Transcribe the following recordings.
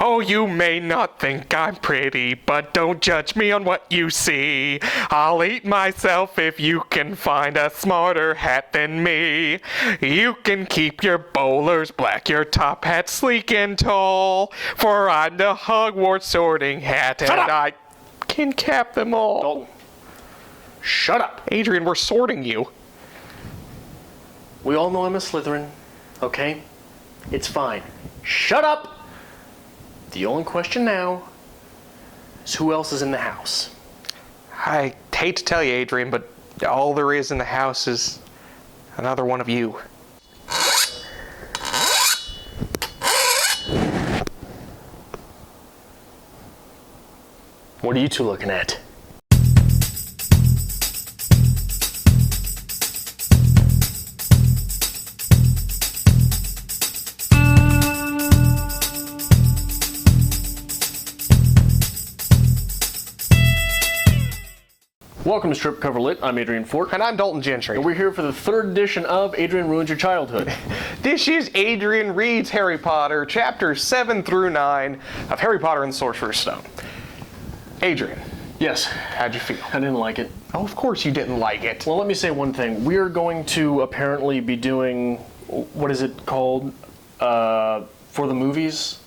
Oh, you may not think I'm pretty, but don't judge me on what you see. I'll eat myself if you can find a smarter hat than me. You can keep your bowlers black, your top hat sleek and tall, for I'm the Hogwarts sorting hat, and I can cap them all. Dalton, shut up. Adrian, we're sorting you. We all know I'm a Slytherin, okay? It's fine. Shut up! The only question now is who else is in the house? I hate to tell you, Adrian, but all there is in the house is another one of you. What are you two looking at? Welcome to Strip Cover Lit. I'm Adrian Fort. And I'm Dalton Gentry. And we're here for the third edition of Adrian Ruins Your Childhood. This is Adrian Reads Harry Potter, chapters 7 through 9 of Harry Potter and the Sorcerer's Stone. Adrian. Yes. How'd you feel? I didn't like it. Oh, of course you didn't like it. Well, let me say one thing. We are going to apparently be doing, what is it called, for the movies?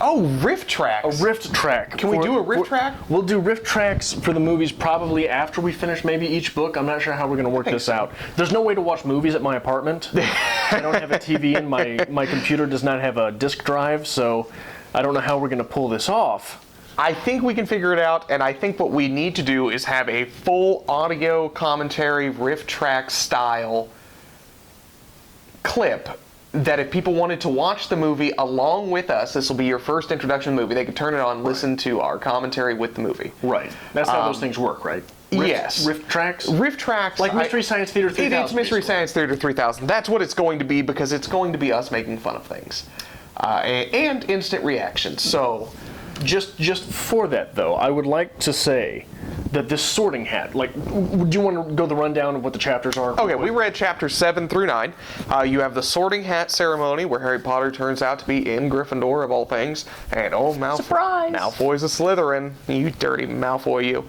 Oh, riff tracks. A rift track. Can we do a riff track? We'll do riff tracks for the movies probably after we finish maybe each book. I'm not sure how we're going to work this out. There's no way to watch movies at my apartment. I don't have a TV and my computer does not have a disk drive, so I don't know how we're going to pull this off. I think we can figure it out, and I think what we need to do is have a full audio commentary riff track style clip that if people wanted to watch the movie along with us, this will be your first introduction to the movie, they could turn it on and listen to our commentary with the movie. Right. That's how those things work, right? Yes. Riff tracks? Riff tracks. Like Mystery Science Theater 3000. It's Mystery Science Theater 3000. That's what it's going to be, because it's going to be us making fun of things. And instant reactions. So, just for that, though, I would like to say that this sorting hat, like, do you want to go the rundown of what the chapters are? Okay, we read chapters 7 through 9. You have the sorting hat ceremony, where Harry Potter turns out to be in Gryffindor, of all things. And, oh, Malfoy. Surprise! Malfoy's a Slytherin. You dirty Malfoy, you.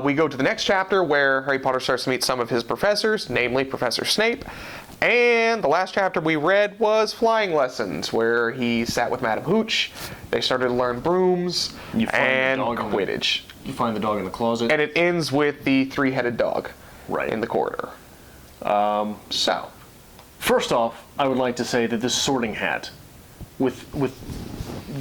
We go to the next chapter, where Harry Potter starts to meet some of his professors, namely Professor Snape. And the last chapter we read was Flying Lessons, where he sat with Madam Hooch. They started to learn brooms and Quidditch. You find the dog in the closet. And it ends with the three-headed dog right in the corridor. So, first off, I would like to say that this sorting hat, with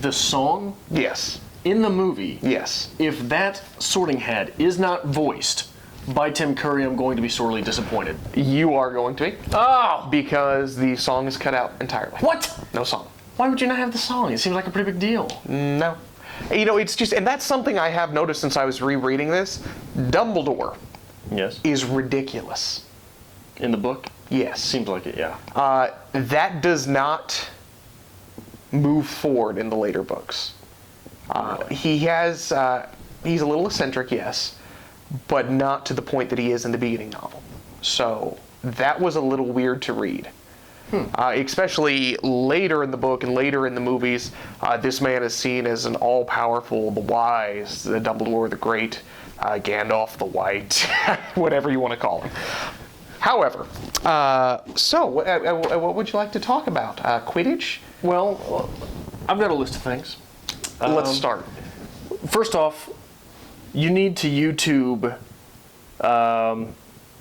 the song, yes, in the movie, yes, if that sorting hat is not voiced by Tim Curry, I'm going to be sorely disappointed. You are going to be. Oh! Because the song is cut out entirely. What? No song. Why would you not have the song? It seems like a pretty big deal. No. You know, it's just, and that's something I have noticed since I was rereading this. Dumbledore is ridiculous. In the book? Yes. Seems like it, yeah. That does not move forward in the later books. Really? He's a little eccentric, yes, but not to the point that he is in the beginning novel. So that was a little weird to read. Especially later in the book and later in the movies, this man is seen as an all-powerful, the wise, the Dumbledore the Great, Gandalf the White, whatever you want to call him. However, what would you like to talk about? Quidditch? Well, I've got a list of things. Let's start. First off, you need to YouTube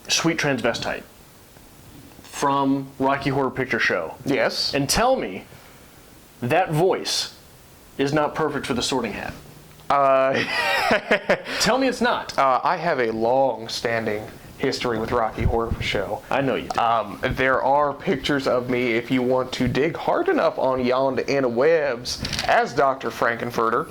Sweet Transvestite from Rocky Horror Picture Show. Yes. And tell me that voice is not perfect for the sorting hat. Tell me it's not. I have a long-standing history with Rocky Horror Show. I know you do. There are pictures of me, if you want to dig hard enough on yon interwebs, as Dr. Frankenfurter.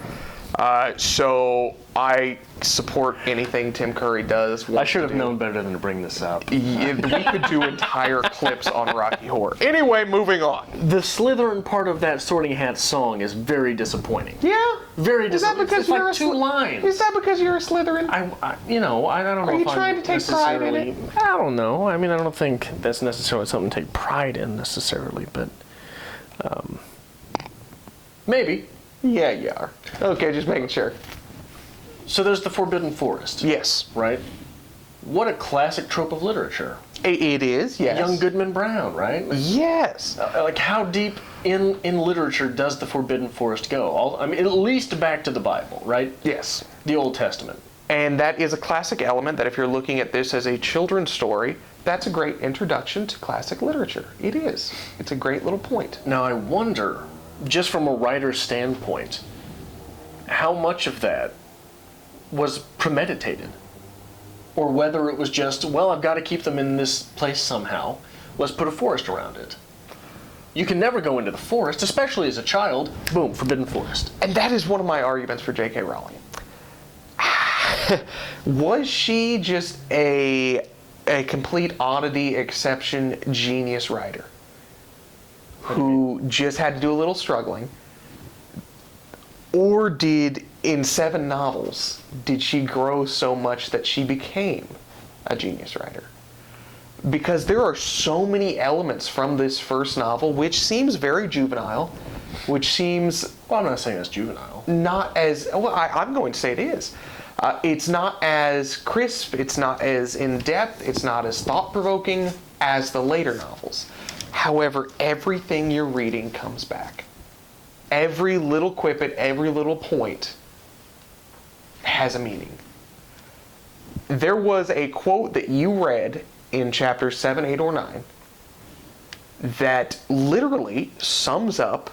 So I support anything Tim Curry does. I should have known better than to bring this up. We could do entire clips on Rocky Horror. Anyway, moving on. The Slytherin part of that sorting hat song is very disappointing. Yeah? Very disappointing. Is that because it's you're like two lines. Is that because you're a Slytherin? I don't know. Are you trying to take pride in it? I don't know. I mean, I don't think that's necessarily something to take pride in necessarily, but maybe. Yeah, you are. Okay, just making sure. So there's the Forbidden Forest. Yes. Right? What a classic trope of literature. It is, yes. Young Goodman Brown, right? Yes. Like how deep in literature does the Forbidden Forest go? I mean, at least back to the Bible, right? Yes. The Old Testament. And that is a classic element that if you're looking at this as a children's story, that's a great introduction to classic literature. It is. It's a great little point. Now I wonder, just from a writer's standpoint, how much of that was premeditated? Or whether it was just, well, I've got to keep them in this place somehow. Let's put a forest around it. You can never go into the forest, especially as a child. Boom, Forbidden Forest. And that is one of my arguments for J.K. Rowling. Was she just a complete oddity, exception, genius writer who just had to do a little struggling? Or in 7 novels, did she grow so much that she became a genius writer? Because there are so many elements from this first novel, which seems very juvenile, which seems... Well, I'm not saying that's juvenile. Not as... Well, I'm going to say it is. It's not as crisp, it's not as in-depth, it's not as thought-provoking as the later novels. However, everything you're reading comes back. Every little quippet, every little point has a meaning. There was a quote that you read in chapters 7, 8, or 9 that literally sums up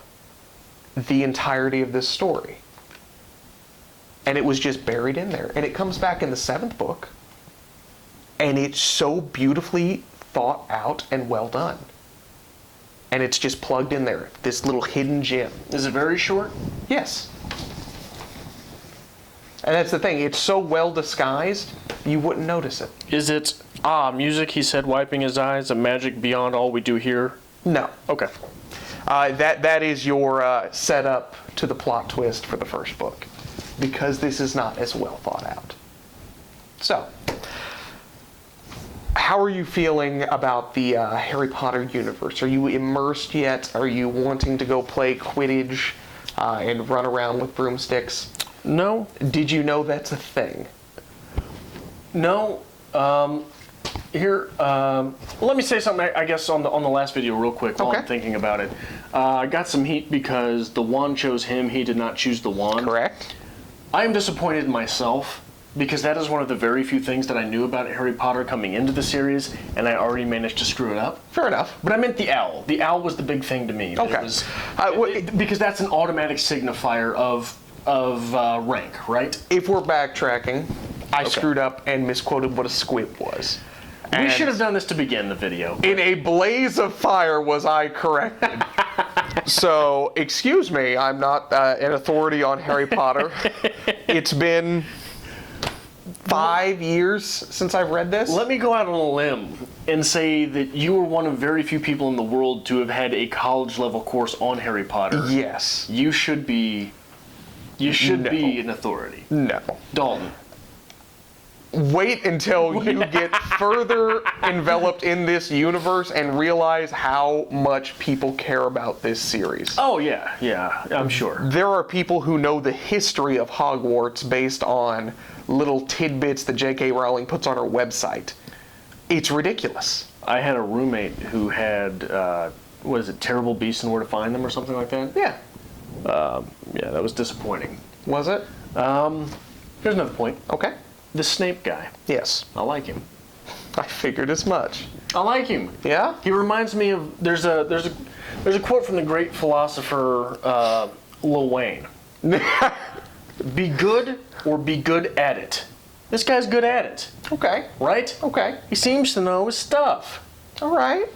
the entirety of this story. And it was just buried in there. And it comes back in the 7th book. And it's so beautifully thought out and well done. And it's just plugged in there. This little hidden gem. Is it very short? Yes. And that's the thing. It's so well disguised, you wouldn't notice it. Is it, music, he said, wiping his eyes, a magic beyond all we do here? No. Okay. That is your setup to the plot twist for the first book. Because this is not as well thought out. So, how are you feeling about the Harry Potter universe? Are you immersed yet? Are you wanting to go play Quidditch and run around with broomsticks? No. Did you know that's a thing? No. Let me say something, I guess, on the last video real quick while I'm thinking about it. I got some heat because the wand chose him. He did not choose the wand. Correct. I am disappointed in myself because that is one of the very few things that I knew about Harry Potter coming into the series, and I already managed to screw it up. Fair enough. But I meant the owl. The owl was the big thing to me. Okay. Because that's an automatic signifier of rank, right? If we're backtracking, I screwed up and misquoted what a squib was. We should have done this to begin the video. In a blaze of fire was I corrected. So, excuse me, I'm not an authority on Harry Potter. It's been 5 years since I've read this. Let me go out on a limb and say that you are one of very few people in the world to have had a college-level course on Harry Potter. Yes. You should be an authority. No. Dalton. Wait until you get further enveloped in this universe and realize how much people care about this series. Oh, yeah, I'm sure. There are people who know the history of Hogwarts based on little tidbits that J.K. Rowling puts on her website. It's ridiculous. I had a roommate who had, Terrible Beasts and Where to Find Them or something like that? Yeah. Yeah, that was disappointing. Was it? Here's another point. Okay. The Snape guy. Yes. I like him. I figured as much. I like him. Yeah? He reminds me of there's a quote from the great philosopher Lil Wayne. Be good or be good at it. This guy's good at it. Okay. Right? Okay. He seems to know his stuff. All right.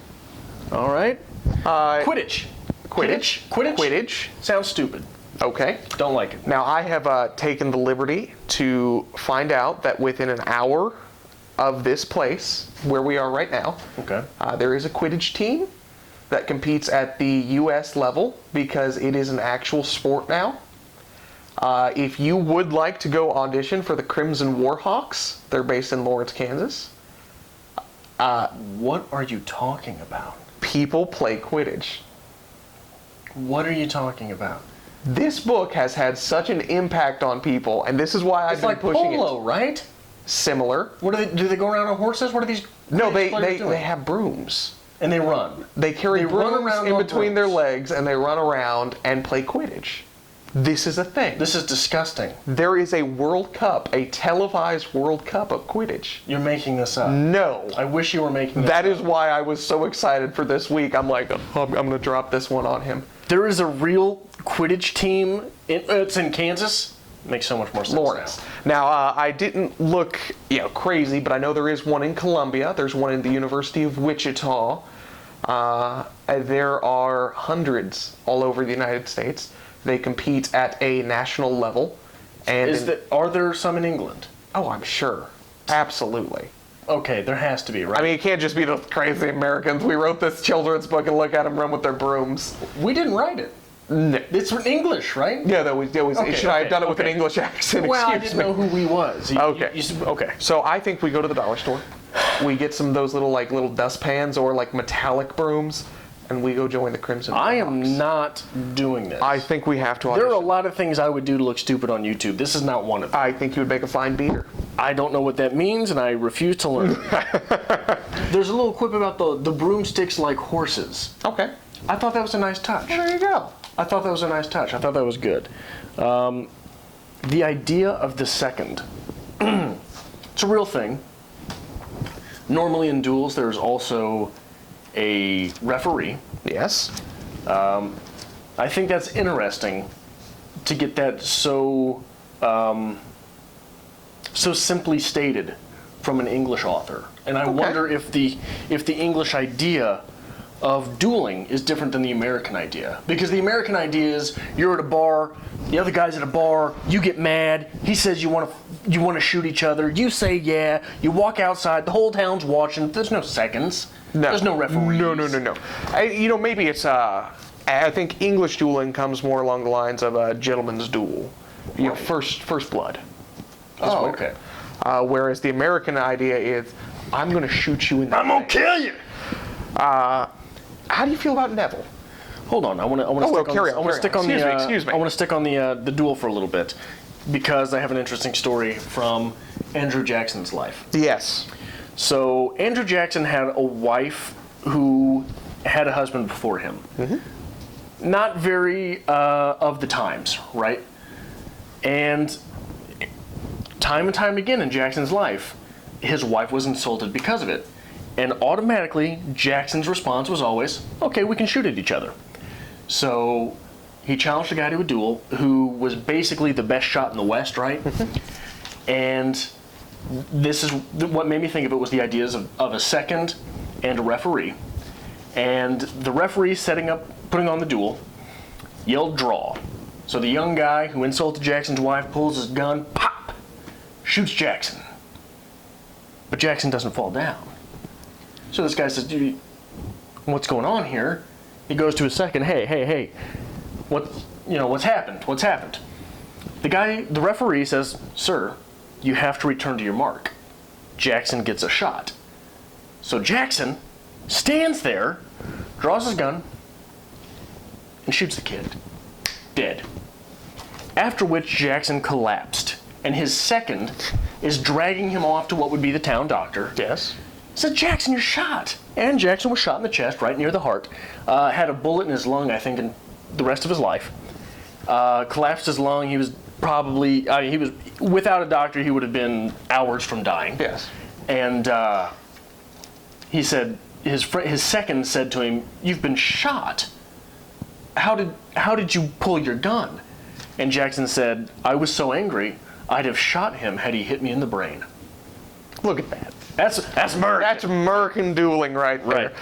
All right. Quidditch. Quidditch. Quidditch. Sounds stupid. Okay. Don't like it. Now, I have taken the liberty to find out that within an hour of this place, where we are right now, there is a Quidditch team that competes at the U.S. level because it is an actual sport now. If you would like to go audition for the Crimson Warhawks, they're based in Lawrence, Kansas. What are you talking about? People play Quidditch. What are you talking about? This book has had such an impact on people, and this is why I've It's been like pushing polo, right? Similar. What do they go around on horses? What are these? No, Quidditch players doing? they have brooms. And they run. They carry run brooms around in on between their brooms. legs, and they run around and play Quidditch. This is a thing. This is disgusting. There is a World Cup, a televised World Cup of Quidditch. You're making this up. No. I wish you were making this That up. is why I was so excited for this week. I'm like, oh, I'm going to drop this one on him. There is a real Quidditch team. It's in Kansas. Makes so much more sense Lawrence. Now, I didn't look, crazy, but I know there is one in Columbia. There's one in the University of Wichita. There are hundreds all over the United States. They compete at a national level. And Are there some in England? Oh, I'm sure. Absolutely. Okay, there has to be, right? I mean, it can't just be those crazy Americans. We wrote this children's book and look at them run with their brooms. We didn't write it. No. It's in English, right? Yeah, that was should I have done it with an English accent? Well, I Excuse didn't me. know who we was. Okay. Okay. So I think we go to the dollar store. We get some of those little dustpans or like metallic brooms, and we go join the Crimson. I Fox. am not doing this. I think we have to There are a audition. lot of things I would do to look stupid on YouTube. This is not one of them. I think you would make a fine beater. I don't know what that means, and I refuse to learn. There's a little quip about the broomsticks like horses. Okay. I thought that was a nice touch. Well, there you go. I thought that was a nice touch. I thought that was good. The idea of the second. It's a real thing. Normally in duels, there's also a referee. Yes. I think that's interesting to get that so simply stated from an English author. And I wonder if the English idea of dueling is different than the American idea. Because the American idea is you're at a bar, the other guy's at a bar, you get mad, he says you want to shoot each other, you say yeah, you walk outside, the whole town's watching, there's no seconds. No. There's no referees. No. Maybe it's I think English dueling comes more along the lines of a gentleman's duel. First blood. Oh, okay. Whereas the American idea is, I'm going to shoot you in the I'm gonna face. kill you. How do you feel about Neville? Hold on, I want to stick on Excuse me. I want to stick on the duel for a little bit because I have an interesting story from Andrew Jackson's life. Yes. So Andrew Jackson had a wife who had a husband before him. Mm-hmm. Not very of the times, right? And time and time again in Jackson's life, his wife was insulted because of it. And automatically, Jackson's response was always, okay, we can shoot at each other. So he challenged a guy to a duel who was basically the best shot in the West, right? And this is what made me think of it, was the ideas of a second and a referee. And the referee putting on the duel, yelled draw. So the young guy who insulted Jackson's wife pulls his gun, pop, shoots Jackson. But Jackson doesn't fall down. So this guy says, dude, what's going on here? He goes to his second, hey, what's happened? What's happened? The referee says, sir, you have to return to your mark. Jackson gets a shot. So Jackson stands there, draws his gun, and shoots the kid. Dead. After which Jackson collapsed, and his second is dragging him off to what would be the town doctor. Yes. Said, Jackson, you're shot. And Jackson was shot in the chest, right near the heart. Had a bullet in his lung, I think, in the rest of his life. Collapsed his lung. He was probably, without a doctor, he would have been hours from dying. Yes. And he said, his second said to him, you've been shot. How did you pull your gun? And Jackson said, I was so angry, I'd have shot him had he hit me in the brain. Look at that. That's American. That's American dueling right there.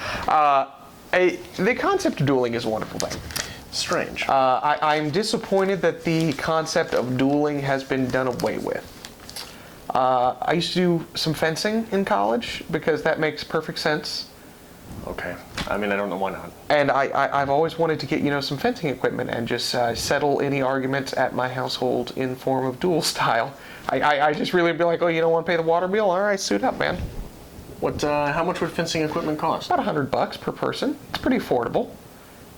The concept of dueling is a wonderful thing. Strange. I'm disappointed that the concept of dueling has been done away with. I used to do some fencing in college because that makes perfect sense. Okay. I mean, I don't know why not. And I've always wanted to get, some fencing equipment and just settle any arguments at my household in form of duel style. I just really be like, oh, you don't want to pay the water bill? All right, suit up, man. How much would fencing equipment cost? About $100 per person. It's pretty affordable.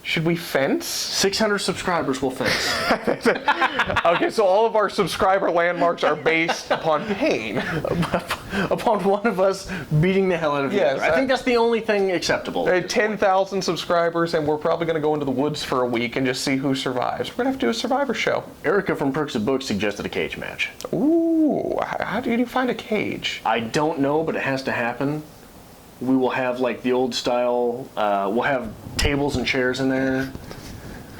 Should we fence? 600 subscribers will fence. Okay, so all of our subscriber landmarks are based upon pain. Upon one of us beating the hell out of the other. I think that's the only thing acceptable. 10,000 subscribers, and we're probably going to go into the woods for a week and just see who survives. We're going to have to do a Survivor show. Erica from Perks of Books suggested a cage match. Ooh, how do you find a cage? I don't know, but it has to happen. We will have like the old style, we'll have tables and chairs in there.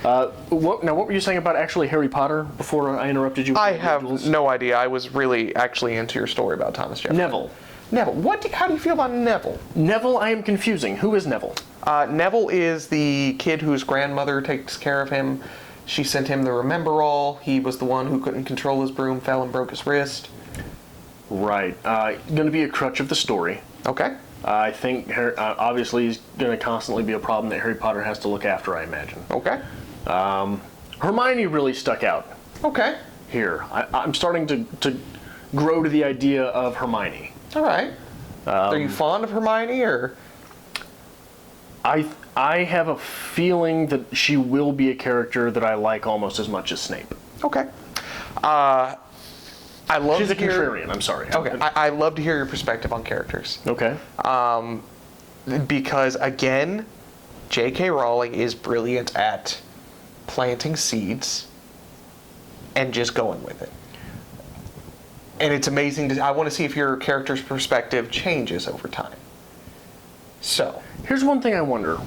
What were you saying about actually Harry Potter before I interrupted you? I have no idea. I was really actually into your story about Thomas Jefferson. Neville. How do you feel about Neville? Neville, I am confusing. Who is Neville? Neville is the kid whose grandmother takes care of him. She sent him the Remember All. He was the one who couldn't control his broom, fell and broke his wrist. Right. Going to be a crutch of the story. Okay. I think obviously is going to constantly be a problem that Harry Potter has to look after, I imagine. Okay. Hermione really stuck out. Okay. Here. I'm starting to grow to the idea of Hermione. All right. Are you fond of Hermione, or? I have a feeling that she will be a character that I like almost as much as Snape. Okay. She's a contrarian, I'm sorry. Okay. I love to hear your perspective on characters. Okay. Because, again, J.K. Rowling is brilliant at planting seeds and just going with it. And it's amazing. I want to see if your character's perspective changes over time. So. Here's one thing I wonder.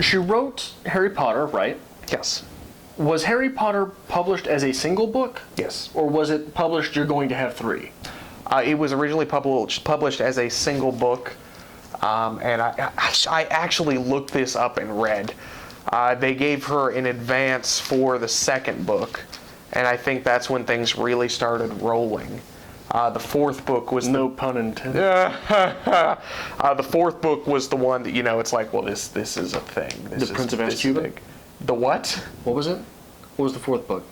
She wrote Harry Potter, right? Yes. Was Harry Potter published as a single book? Yes. Or was it published, you're going to have 3? It was originally published as a single book. And I actually looked this up and read. They gave her an advance for the second book. And I think that's when things really started rolling. The fourth book was no pun intended. The fourth book was the one that, it's like, well, this is a thing. The Prince of Azkaban? The what? What was it? What was the fourth book?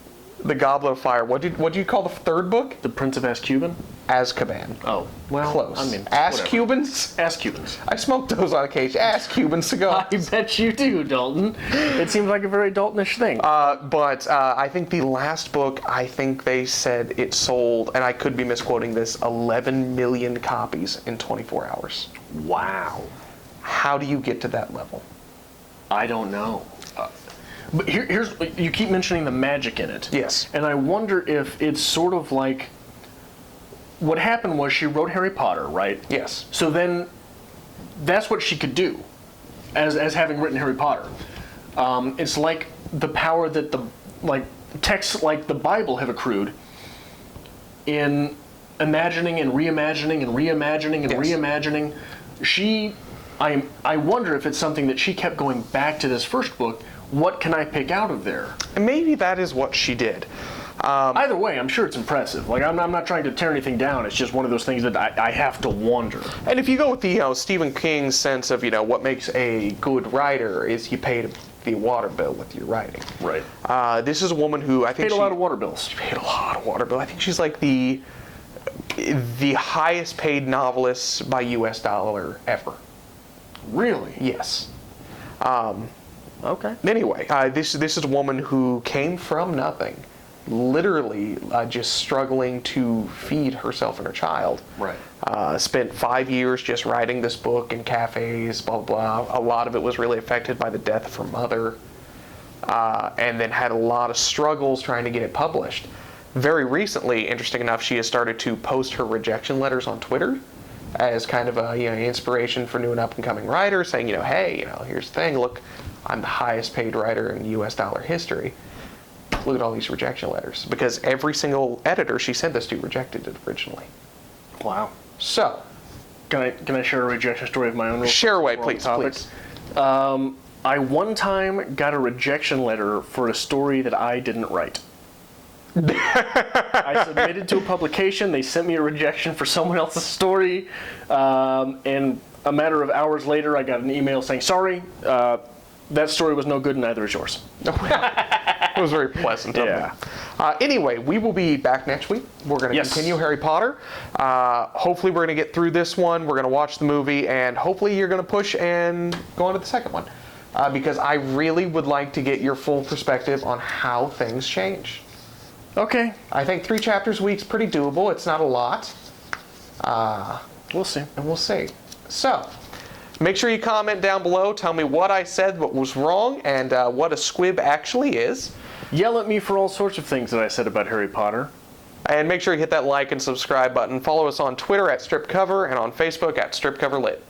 The Goblet of Fire. What do you call the third book? The Prince of Azkaban? Azkaban. Oh, well, close. I mean, Ass-Cubans? Ass-Cubans. I smoked those on occasion. Ass-Cuban cigars. I bet you do, Dalton. It seems like a very Daltonish thing. But I think the last book, I think they said it sold, and I could be misquoting this, 11 million copies in 24 hours. Wow. How do you get to that level? I don't know. But here's, you keep mentioning the magic in it. Yes. And I wonder if it's sort of like, what happened was she wrote Harry Potter, right? Yes. So then, that's what she could do, as having written Harry Potter. It's like the power that texts like the Bible have accrued in imagining and reimagining and reimagining and reimagining. I wonder if it's something that she kept going back to this first book. What can I pick out of there? And maybe that is what she did. Either way, I'm sure it's impressive. Like, I'm not trying to tear anything down. It's just one of those things that I have to wonder. And if you go with the Stephen King's sense of what makes a good writer is you pay the water bill with your writing. Right. This is a woman who I think paid a lot of water bills. She paid a lot of water bills. I think she's like the highest paid novelist by U.S. dollar ever. Really? Yes. Okay. Anyway, this is a woman who came from nothing, literally just struggling to feed herself and her child. Right. Spent 5 years just writing this book in cafes, blah, blah, blah. A lot of it was really affected by the death of her mother, and then had a lot of struggles trying to get it published. Very recently, interesting enough, she has started to post her rejection letters on Twitter as kind of a inspiration for new and up-and-coming writers, saying, hey, here's the thing, look, I'm the highest paid writer in U.S. dollar history. Look at all these rejection letters. Because every single editor she sent this to rejected it originally. Wow. So. Can I share a rejection story of my own? Share away, please. I one time got a rejection letter for a story that I didn't write. I submitted to a publication. They sent me a rejection for someone else's story. And a matter of hours later, I got an email saying, sorry, that story was no good and neither is yours. It was very pleasant of them. Anyway, we will be back next week. We're going to continue Harry Potter. Hopefully we're going to get through this one. We're going to watch the movie, and hopefully you're going to push and go on to the second one. because I really would like to get your full perspective on how things change. Okay. I think 3 chapters a week's pretty doable. It's not a lot. We'll see. And we'll see. So, make sure you comment down below. Tell me what I said, what was wrong, and what a squib actually is. Yell at me for all sorts of things that I said about Harry Potter. And make sure you hit that like and subscribe button. Follow us on Twitter at StripCover and on Facebook at StripCoverLit.